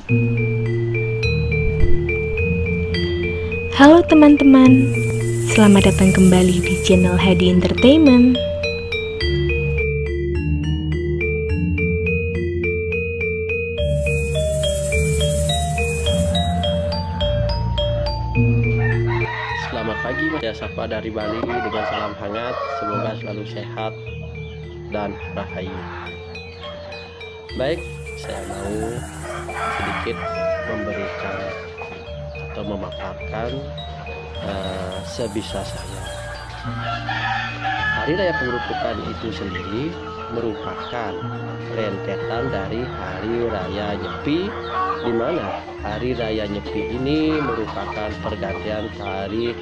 Halo teman-teman, selamat datang kembali di channel Hadi Entertainment. Selamat pagi, saya Safa dari Bali dengan salam hangat. Semoga selalu sehat dan rahayu. Baik, saya mau sedikit memberikan atau memaparkan sebisa saya. Hari Raya Pengerupukan itu sendiri merupakan rentetan dari Hari Raya Nyepi, di mana Hari Raya Nyepi ini merupakan pergantian hari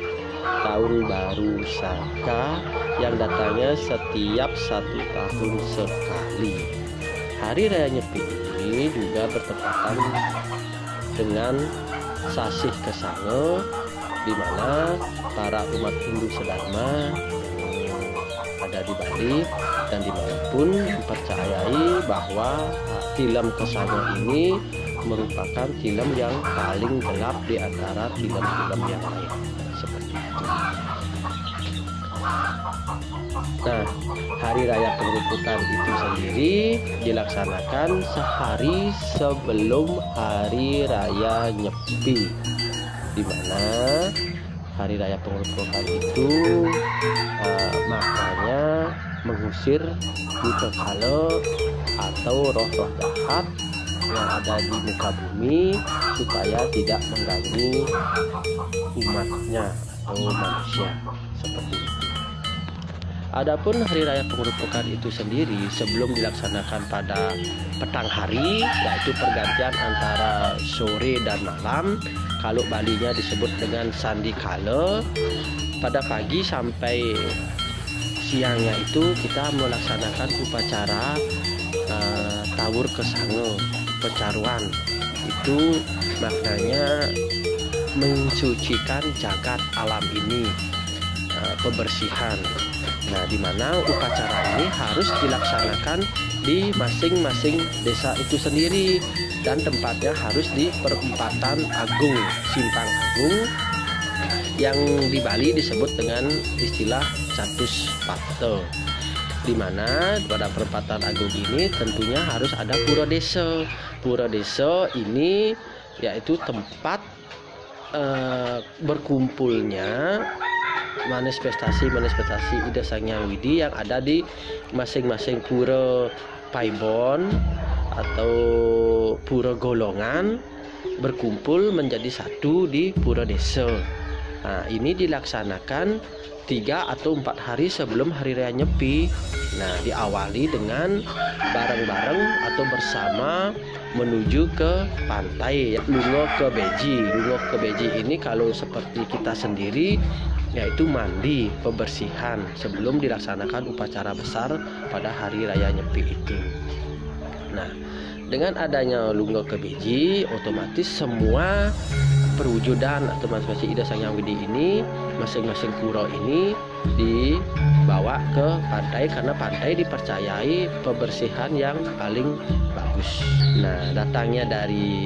Tahun Baru Saka yang datangnya setiap 1 tahun sekali. Hari Raya Nyepi ini juga bertepatan dengan Sasih Kesange, di mana para umat Hindu sedharma ada di Bali dan dimanapun mempercayai bahwa film Kesange ini merupakan film yang paling gelap di antara film-film yang lain, seperti itu. Nah, Hari Raya Pengerupukan itu sendiri dilaksanakan sehari sebelum Hari Raya Nyepi, di mana Hari Raya Pengerupukan itu maknanya mengusir butekala atau roh-roh jahat yang ada di muka bumi supaya tidak mengganggu umatnya atau manusia, seperti itu. Adapun Hari Raya Pengerupukan itu sendiri sebelum dilaksanakan pada petang hari, yaitu pergantian antara sore dan malam. Kalau Balinya disebut dengan Sandi Kala. Pada pagi sampai siangnya itu kita melaksanakan upacara Tawur Kesange, pecaruan. Itu maknanya mensucikan jagat alam ini, pembersihan. Nah, di mana upacara ini harus dilaksanakan di masing-masing desa itu sendiri, dan tempatnya harus di Perempatan Agung, Simpang Agung, yang di Bali disebut dengan istilah Catus Pate, di mana pada Perempatan Agung ini tentunya harus ada pura desa. Pura desa ini yaitu tempat berkumpulnya manifestasi Ida Sang Hyang Widi yang ada di masing-masing pura paibon atau pura golongan, berkumpul menjadi satu di pura desa. Nah, ini dilaksanakan 3 atau 4 hari sebelum Hari Raya Nyepi. Nah, diawali dengan bareng-bareng atau bersama menuju ke pantai Lungo ke Beji. Lungo ke Beji ini kalau seperti kita sendiri yaitu mandi, pembersihan sebelum dilaksanakan upacara besar pada Hari Raya Nyepi itu. Nah, dengan adanya Lungo ke Beji, otomatis semua perwujudan atau manifestasi Ida Sang Hyang Widi ini, masing-masing pura ini dibawa ke pantai, karena pantai dipercayai pembersihan yang paling bagus. Nah, datangnya dari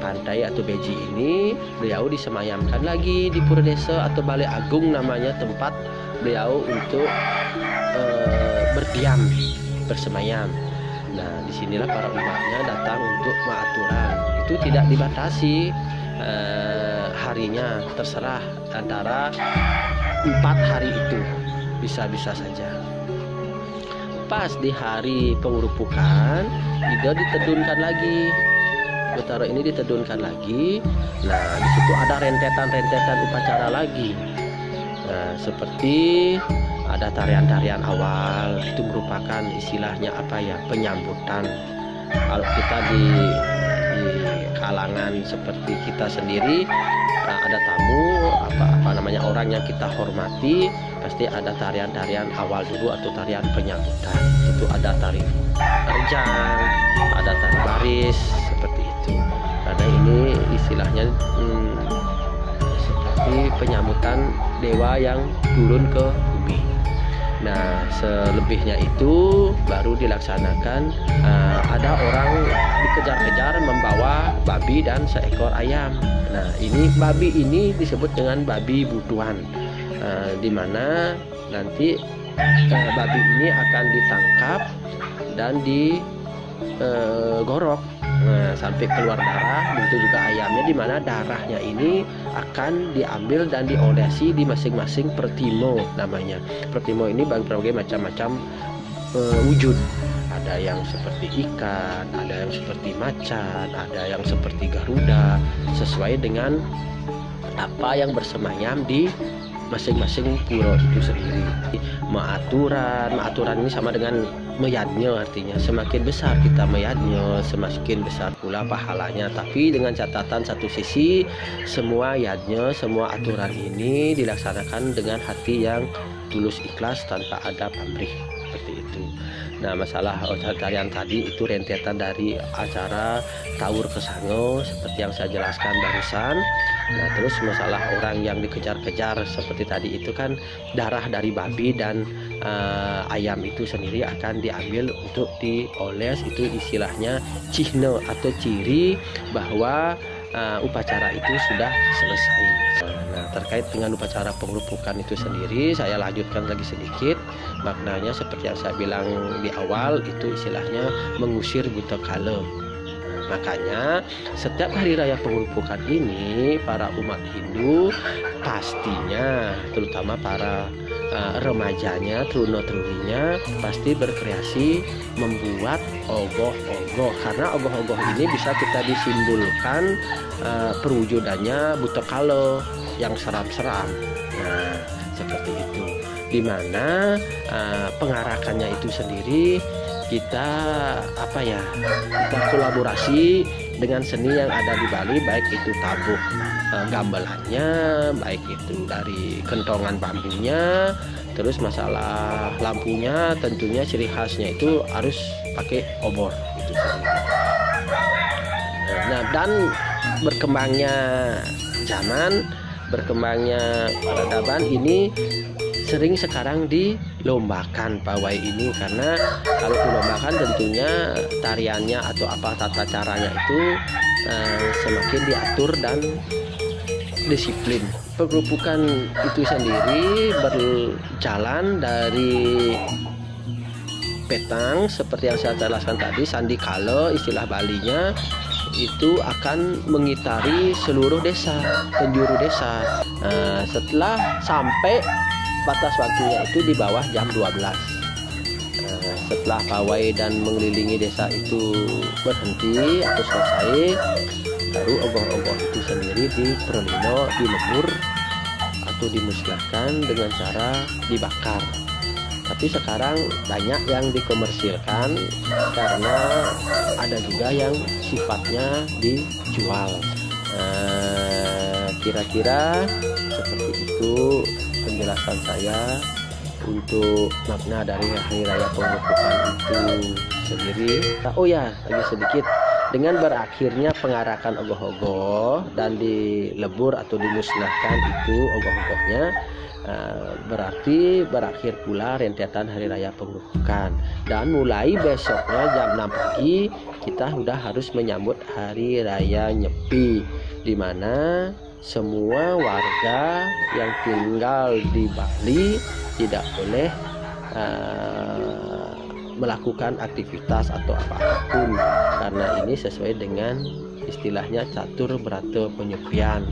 pantai atau Beji ini, beliau disemayamkan lagi di pura desa atau Balai Agung, namanya tempat beliau untuk berdiam, bersemayam. Nah, disinilah para umatnya datang untuk mengaturan. Itu tidak dibatasi harinya, terserah antara 4 hari itu, bisa-bisa saja. Pas di hari pengerupukan, Ida ditedunkan lagi. Utara ini ditedunkan lagi. Nah, di situ ada rentetan upacara lagi. Nah, seperti ada tarian-tarian awal, itu merupakan istilahnya apa ya, penyambutan. Kalau kita di kalangan seperti kita sendiri, ada tamu apa namanya, orang yang kita hormati, pasti ada tarian-tarian awal dulu atau tarian penyambutan. Itu ada tari rejang, ada tari baris, seperti itu. Karena ini istilahnya seperti penyambutan dewa yang turun ke bumi. Nah, selebihnya itu baru dilaksanakan. Ada orang dikejar-kejar membawa babi dan seekor ayam. Nah, ini babi ini disebut dengan babi butuan, di mana nanti babi ini akan ditangkap dan digorok sampai keluar darah. Begitu juga ayamnya, di mana darahnya ini akan diambil dan diolesi di masing-masing pertimo namanya. Pertimo ini berbagai macam-macam wujud. Ada yang seperti ikan, ada yang seperti macan, ada yang seperti garuda, sesuai dengan apa yang bersemayam di masing-masing pura itu sendiri. Maaturan ini sama dengan meyadnya, artinya semakin besar kita meyadnya, semakin besar pula pahalanya. Tapi dengan catatan satu sisi, semua yadnya, semua aturan ini dilaksanakan dengan hati yang tulus ikhlas tanpa ada pamrih, seperti itu. Nah, masalah tarian tadi itu rentetan dari acara Tawur Kesango seperti yang saya jelaskan barusan. Nah, terus masalah orang yang dikejar-kejar seperti tadi itu kan, darah dari babi dan ayam itu sendiri akan diambil untuk dioles. Itu istilahnya cihne atau ciri bahwa upacara itu sudah selesai. Nah, terkait dengan upacara pengelupukan itu sendiri, saya lanjutkan lagi sedikit. Maknanya seperti yang saya bilang di awal, itu istilahnya mengusir buta kala. Makanya setiap hari raya pengelupukan ini, para umat Hindu pastinya, terutama para remajanya, truna-truninya, pasti berkreasi membuat ogoh-ogoh. Karena ogoh-ogoh ini bisa kita disimbolkan perwujudannya buta kala yang seram-seram. Nah, seperti itu. Dimana pengarakannya itu sendiri kita kita kolaborasi dengan seni yang ada di Bali, baik itu tabuh gamelannya, baik itu dari kentongan bambunya, terus masalah lampunya tentunya ciri khasnya itu harus pakai obor itu sendiri. Nah, dan berkembangnya zaman, berkembangnya peradaban ini sering sekarang dilombakan pawai ini, karena kalau dilombakan tentunya tariannya atau apa tata caranya itu semakin diatur dan disiplin. Pengelupukan itu sendiri berjalan dari petang seperti yang saya jelaskan tadi, sandi kala istilah Balinya, itu akan mengitari seluruh desa, penjuru desa. Setelah sampai batas waktunya itu di bawah jam 12. Setelah pawai dan mengelilingi desa itu berhenti atau selesai, baru ogoh-ogoh itu sendiri diperlino, dilebur atau dimusnahkan dengan cara dibakar. Tapi sekarang banyak yang dikomersilkan karena ada juga yang sifatnya dijual. Kira-kira seperti itu penjelasan saya untuk makna dari hari raya pengelupukan itu sendiri. Oh ya, lagi sedikit, dengan berakhirnya pengarakan ogoh-ogoh dan dilebur atau dimusnahkan itu ogoh-ogohnya, berarti berakhir pula rentetan hari raya pengelupukan. Dan mulai besoknya jam 6 pagi kita sudah harus menyambut hari raya Nyepi, di mana semua warga yang tinggal di Bali tidak boleh melakukan aktivitas atau apapun, karena ini sesuai dengan istilahnya catur berata penyepian.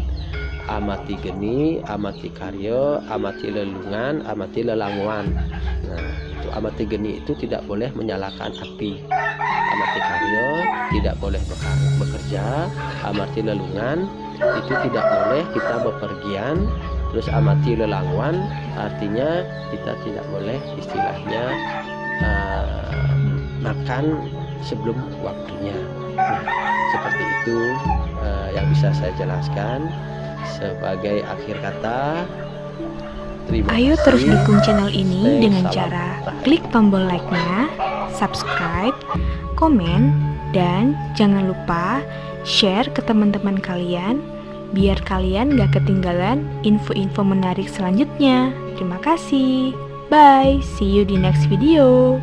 Amati geni, amati karya, amati lelungan, amati lelanguan. Nah, itu amati geni itu tidak boleh menyalakan api. Amati karya tidak boleh bekerja. Amati lelungan itu tidak boleh kita bepergian. Terus amati lelanguan artinya kita tidak boleh istilahnya makan sebelum waktunya. Nah, seperti itu yang bisa saya jelaskan. Sebagai akhir kata, ayo terus dukung channel ini dengan cara klik tombol like-nya, subscribe, komen, dan jangan lupa share ke teman-teman kalian biar kalian gak ketinggalan info-info menarik selanjutnya. Terima kasih. Bye, see you di next video.